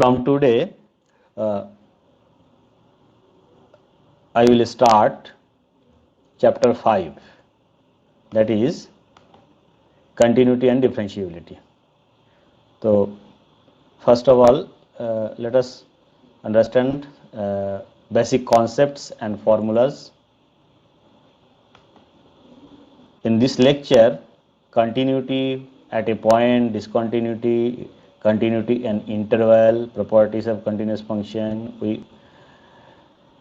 from today I will start chapter 5, that is continuity and differentiability. So first of all, let us understand basic concepts and formulas. In this lecture, continuity at a point, discontinuity, continuity and interval, properties of continuous function, we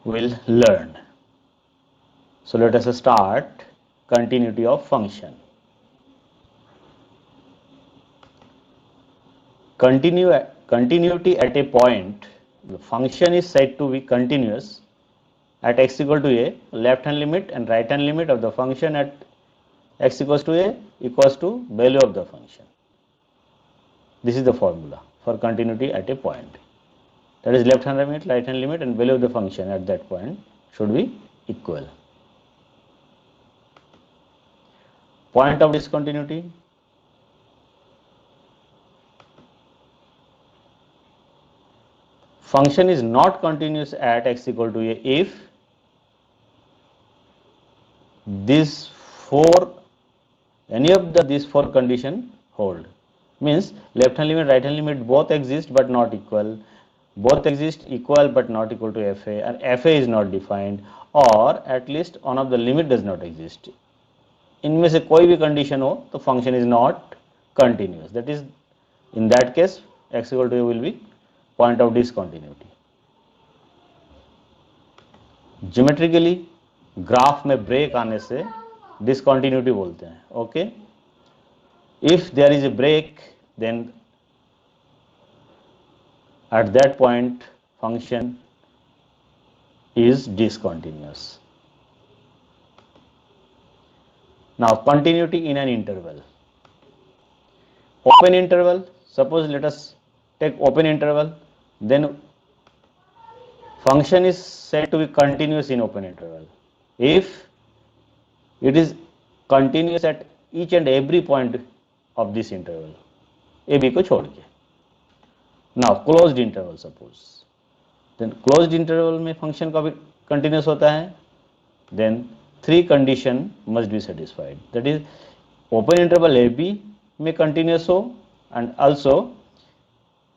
will learn. So let us start continuity of function. Continuity at a point, the function is said to be continuous at x equal to a, left hand limit and right hand limit of the function at x equals to a equals to value of the function. This is the formula for continuity at a point. That is left hand limit, right hand limit and value of the function at that point should be equal. Point of discontinuity. Function is not continuous at x equal to a if these four condition hold. Means left hand limit, right hand limit both exist but not equal, both exist equal but not equal to fa, and fa is not defined, or at least one of the limit does not exist. इनमें से कोई भी condition हो तो function is not continuous. That is, in that case x equal to a will be point of discontinuity. Geometrically graph में break आने से discontinuity बोलते हैं. Okay, if there is a break then at that point function is discontinuous. Now continuity in an interval. Open interval, suppose let us take open interval, then function is said to be continuous in open interval if it is continuous at each and every point of this interval, a b को छोड़ के. Now closed interval suppose, then closed interval में function का भी continuous होता है, then three condition must be satisfied. That is, open interval a b में continuous हो and also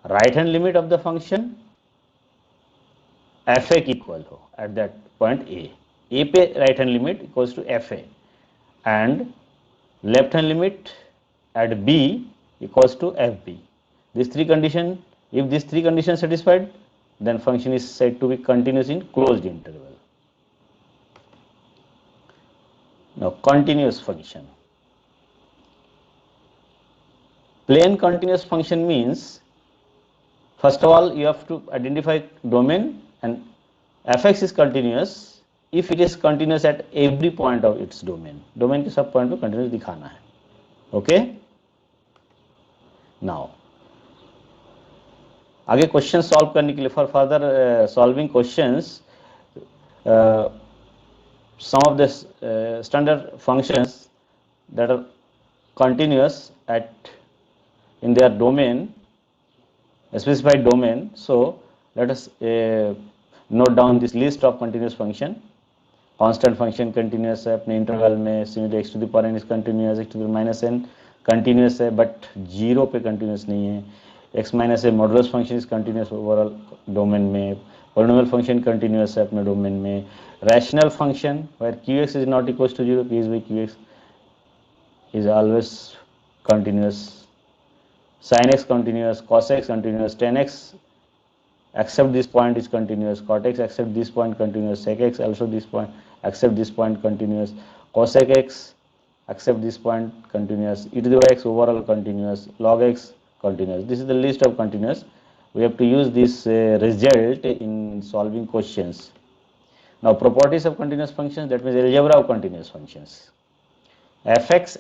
right hand limit of the function fa equal हो at that point a पे right hand limit equals to fa and left hand limit at b equals to fb. These three condition, if these three conditions satisfied, then function is said to be continuous in closed interval. Now continuous function. Plain continuous function means, first of all you have to identify domain, and fx is continuous if it is continuous at every point of its domain. Domain के सब point पे continuous दिखाना है. Okay? Now आगे question solve करने के लिए, for further solving questions, some of the standard functions that are continuous at in their domain, a specified domain. So let us note down this list of continuous function. Constant function continuous है अपने interval में, similar x to the power n is continuous, x to the minus n continuous है but zero पे continuous नहीं है, x minus a modulus function is continuous overall domain में, polynomial function continuous है अपने डोमेन में, rational function where qx is not equal to 0, p is by qx is always continuous, sin x continuous, cos x continuous, tan x except this point is continuous, cot x except this point continuous, sec x also this point except this point continuous, cosec x except this point continuous, e to the power x overall continuous, log x continuous. This is the list of continuous. We have to use this result in solving questions. Now properties of continuous functions, that means algebra of continuous functions. fx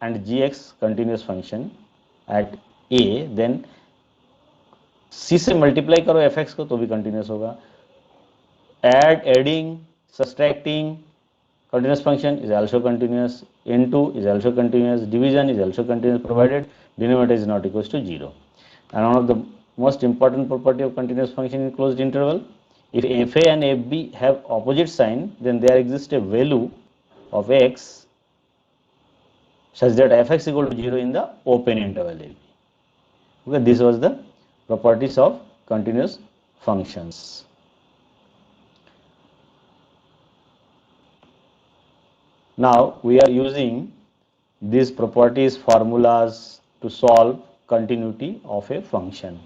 and gx continuous function at a, then c से multiply करो fx को तो भी continuous होगा. Adding, subtracting continuous function is also continuous. Into is also continuous. Division is also continuous provided denominator is not equals to 0. And one of the most important property of continuous function in closed interval. If fa and fb have opposite sign, then there exists a value of x such that fx equal to 0 in the open interval ab. Okay, this was the properties of continuous functions. Now we are using these properties formulas to solve continuity of a function.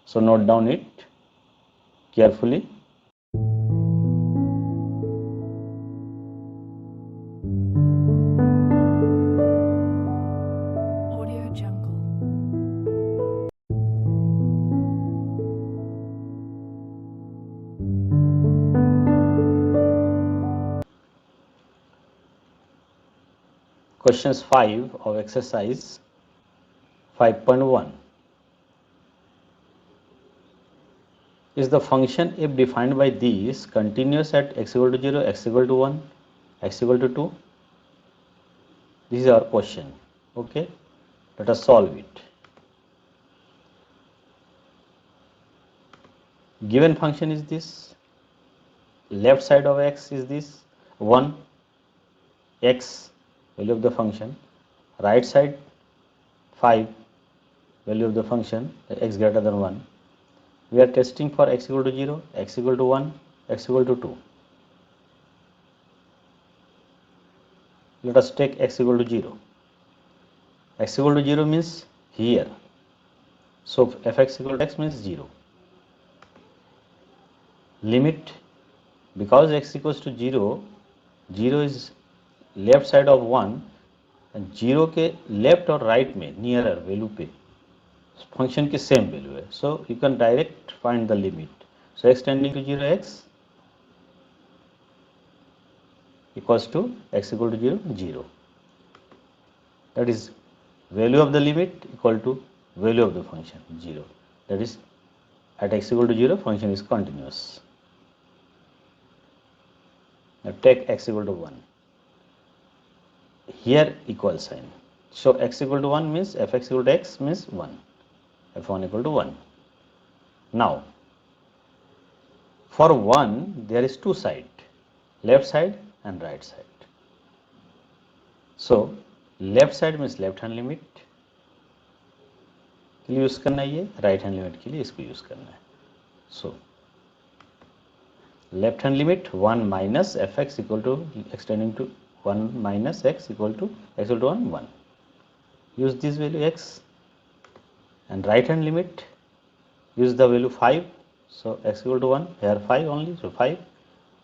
So note down it carefully. Audio Jungle. Questions 5 of exercise 5.1. Is the function f defined by these continuous at x equal to 0, x equal to 1, x equal to 2? This is our question. Okay, let us solve it. Given function is this, left side of x is this 1, x value of the function, right side 5 value of the function x greater than 1. We are testing for x equal to 0, x equal to 1, x equal to 2. Let us take x equal to 0. X equal to 0 means here. So fx equal to x means 0. Limit, because x equals to 0, 0 is left side of 1 and 0 के left और right में nearer value पे function की same value है. So you can direct find the limit. So x tending to 0 x equals to x equal to 0 0. That is value of the limit equal to value of the function 0. That is at x equal to 0 function is continuous. Now take x equal to 1. Here equal sign. So x equal to 1 means fx equal to x means 1. f1 equal to 1. Now for 1 there is two sides, left side and right side. So left side means left hand limit के लिए use करना है, ये right hand limit के लिए इसको use करना है. सो left hand limit 1 minus fx equal to extending to 1 minus x equal to x equal to 1 1. Use this value x, and right hand limit use the value 5. So x equal to 1, here 5 only, so 5.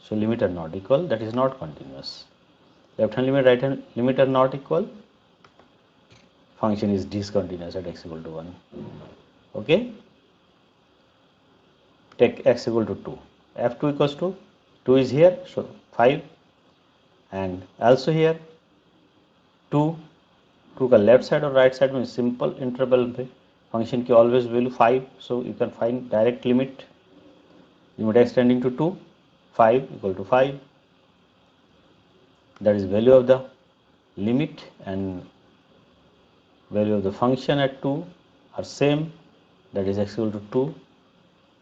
So limit are not equal, that is not continuous. Left hand limit, right hand limit are not equal, function is discontinuous at x equal to 1. Okay, take x equal to 2. f2 equals to 2 is here, so 5, and also here 2 का left side और right side में simple interval पे function की always value 5. So you can find direct limit x tending to 2, 5 equal to 5. That is value of the limit and value of the function at 2 are same, that is x equal to 2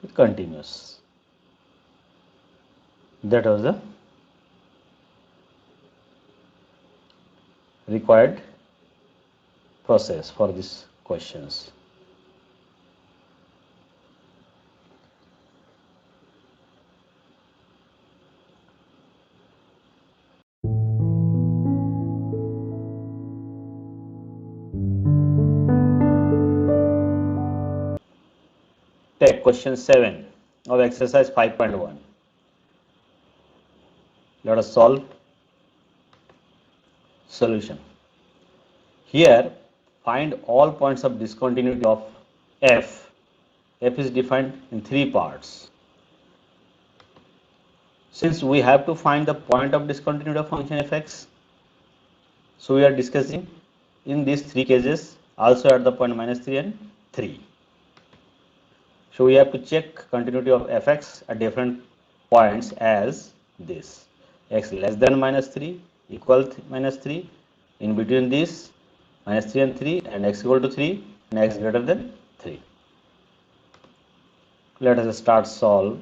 with continuous. That was the required process for these questions. Take question 7 of exercise 5.1. Let us solve. Solution. Here find all points of discontinuity of f. F is defined in 3 parts. Since we have to find the point of discontinuity of function fx, so we are discussing in these 3 cases also at the point -3 and 3. So we have to check continuity of fx at different points as this: x less than -3, equal -3, in between this -3 and 3, and x equal to 3 and x greater than 3. let us start solve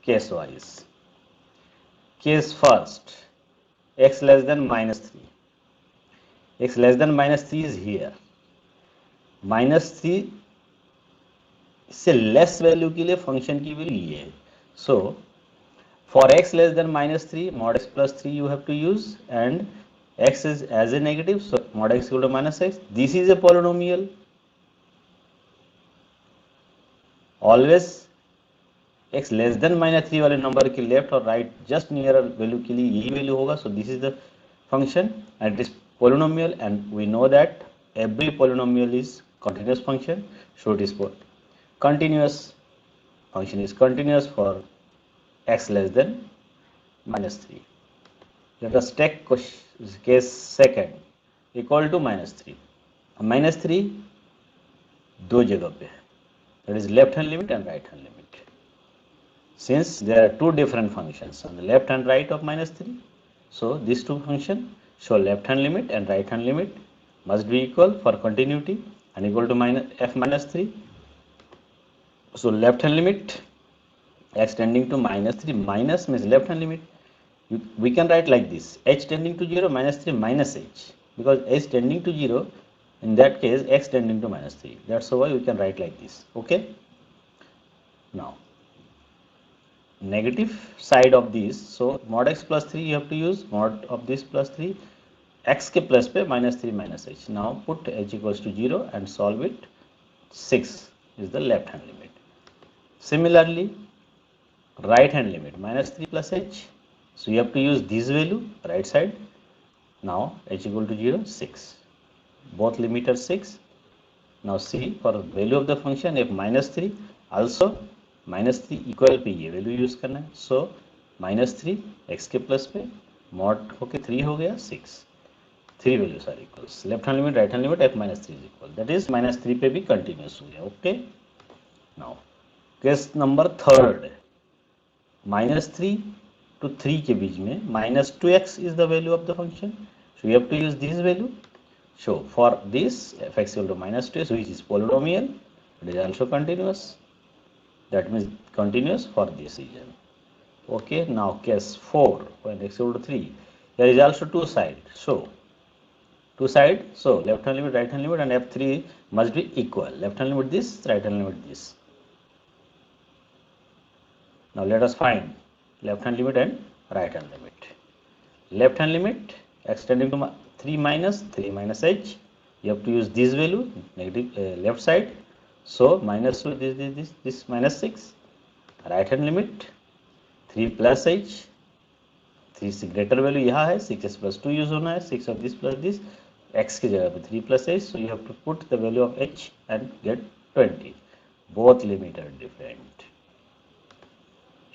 case wise. Case first, x less than minus 3. X less than minus 3 is here. Minus 3 से less value के लिए function की value ये है. सो for x less than minus 3, mod x plus 3 you have to use, and x is as a negative, so mod x equal to minus x. This is a polynomial. Always x less than minus 3 वाले number के left और right just near value के लिए यही value होगा. So this is the function and it is polynomial, and we know that every polynomial is continuous function. So it is continuous function is continuous for x less than minus 3. Let us take case second equal to minus 3. Minus 3 दो जगह पे है, that is left hand limit and right hand limit. Since there are two different functions on the left and right of minus 3, so these two functions show left hand limit and right hand limit must be equal for continuity and equal to minus f minus 3. So left hand limit x tending to minus 3, minus means left hand limit. We can write like this, h tending to 0 minus 3 minus h, because h tending to 0, in that case x tending to minus 3. That's why we can write like this. Okay. Now negative side of this, so mod x plus 3 you have to use, mod of this plus 3, x के plus पे minus 3 minus h. Now put h equals to 0 and solve it. 6 is the left hand limit. Similarly right hand limit minus 3 plus h, so you have to use this value right side. Now h equal to 0, 6, both limit are 6. Now see, for value of the function f minus 3 also minus 3 equal पे ये value use करना है. So minus 3 x के plus पे mod होके 3 हो गया 6. 3 values are equals. Left hand limit right hand limit F minus 3 is equal, that is minus 3 पे भी कंटिन्यूस हो गया. Okay. Now case number third, minus 3 to 3 के बीच में minus 2x is the value of the function. So you have to use this value. So for this f(x) equal to minus 2, which is polynomial, it is also continuous. That means continuous for this region. Okay. Now case 4, when x equal to 3, there is also two sides. So two side. So left hand limit, right hand limit, and f3 must be equal. Left hand limit this, right hand limit this. Now let us find left hand limit and right hand limit. Left hand limit x tending to 3 minus h, you have to use this value negative left side. So minus this minus 6. right hand limit 3 plus h, 3 से greater value यहाँ है, 6s plus 2 use होना है, 6 of this plus this, x की जगह पे 3 plus h, so you have to put the value of h and get 20. Both limit are different.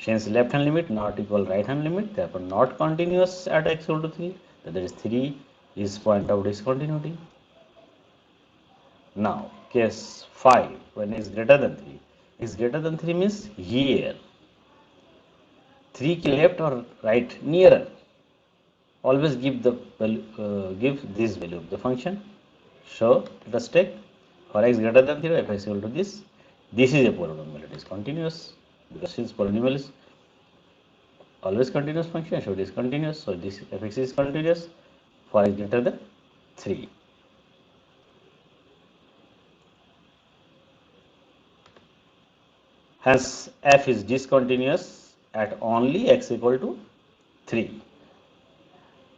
Since left hand limit not equal right hand limit, therefore not continuous at x equal to 3, that is 3 is point of discontinuity. Now case 5, when x greater than 3, x greater than 3 means here 3 के left or right nearer, always give the value, give this value of the function. So let us take for x greater than 0, f is equal to this. This is a polynomial, it is continuous, because since polynomial is always continuous function, so it is continuous. So this fx is continuous for x greater than 3. Hence f is discontinuous at only x equal to 3.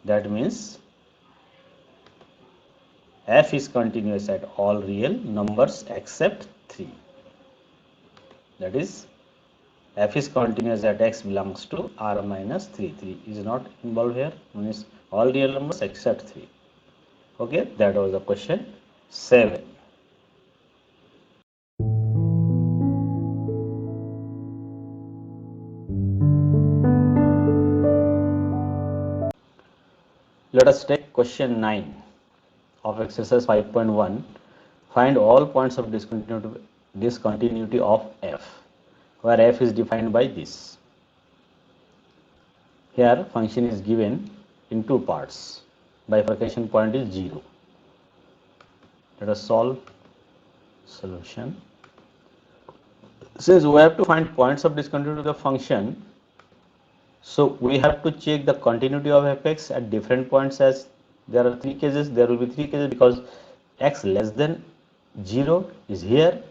That means f is continuous at all real numbers except 3. That is f is continuous at x belongs to r minus 3. 3 is not involved here, means all real numbers except 3. Okay, that was the question 7. Let us take question 9 of exercise 5.1. Find all points of discontinuity of f, where f is defined by this. Here function is given in two parts. Bifurcation point is 0. Let us solve solution. since we have to find points of discontinuity of the function, so we have to check the continuity of fx at different points. As there are three cases, there will be three cases, because x less than 0 is here,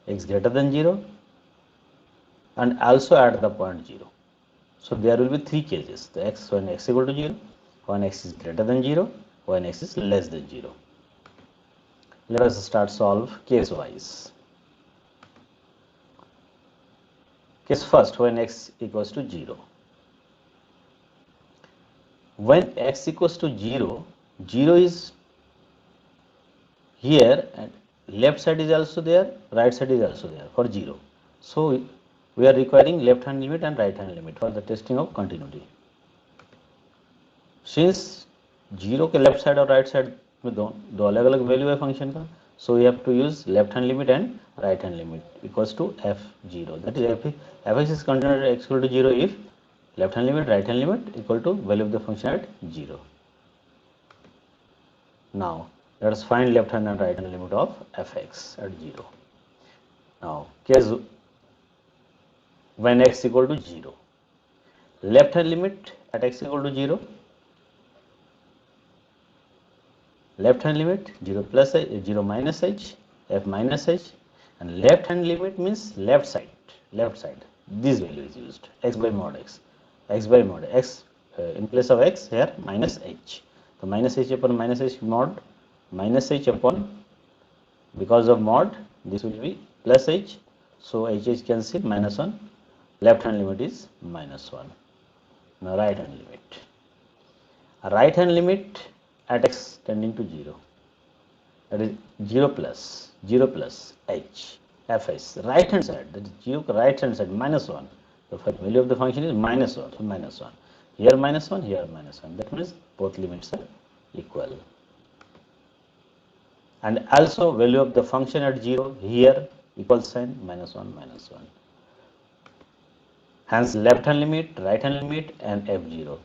x greater than 0, and also at the point 0. So there will be three cases: the x when x equal to 0, when x is greater than 0, when x is less than 0. Let us start solve case wise. Case first, when x equals to 0. When x equals to 0, 0 is here and left side is also there, right side is also there for 0. So we are requiring left hand limit and right hand limit for the testing of continuity. Since 0 के left side और right side में दो अलग अलग value है function का, so we have to use left hand limit and right hand limit equals to f0. That is fx is continued at x equal to 0 if left hand limit, right hand limit equal to value of the function at 0. Now let us find left hand and right hand limit of fx at 0. Now case when x equal to 0, left hand limit at x equal to 0, left hand limit 0 plus h, 0 minus h, f minus h, and left hand limit means left side, this value is used, x by mod x, in place of x here minus h. So minus h upon minus h mod, minus h upon, because of mod this will be plus h, so h cancel, minus 1, left hand limit is minus 1. Now right hand limit at x tending to 0, that is 0 plus h fs, right hand side, that is 0 right hand side minus 1. The value of the function is minus 1, so minus 1, here minus 1, here minus 1, that means both limits are equal. And also value of the function at 0, here equal sign, minus 1, minus 1. Hence left hand limit, right hand limit and f0,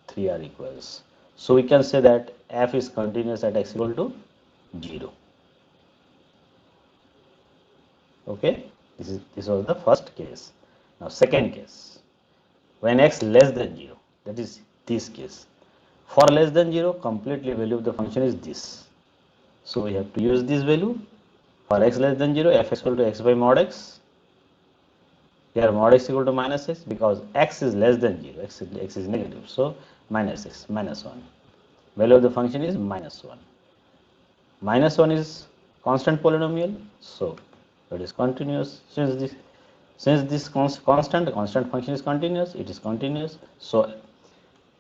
3 are equals. So we can say that f is continuous at x equal to 0. Okay, this was the first case. Now second case, when x less than 0, that is this case. For less than 0, completely value of the function is this. So we have to use this value. For x less than 0, f equal to x by mod x. Here mod x equal to minus x, because x is less than 0, x is negative, so minus x, minus 1. Value of the function is minus 1. Minus 1 is constant polynomial, so it is continuous. Since this constant function is continuous, it is continuous. So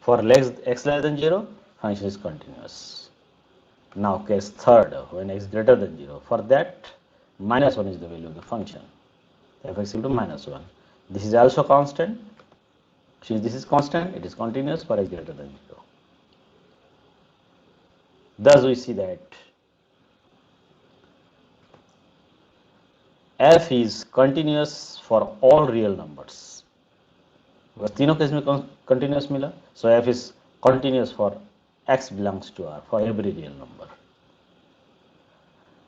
for x less than 0, function is continuous. Now case third, when x greater than 0, for that minus 1 is the value of the function, fx equal to minus 1. This is also constant. Since this is constant, it is continuous for x greater than 0. Thus we see that f is continuous for all real numbers. बस तीनों case में continuous मिला, so f is continuous for x belongs to R, for every real number.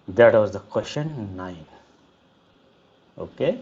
That was the question 9. Okay.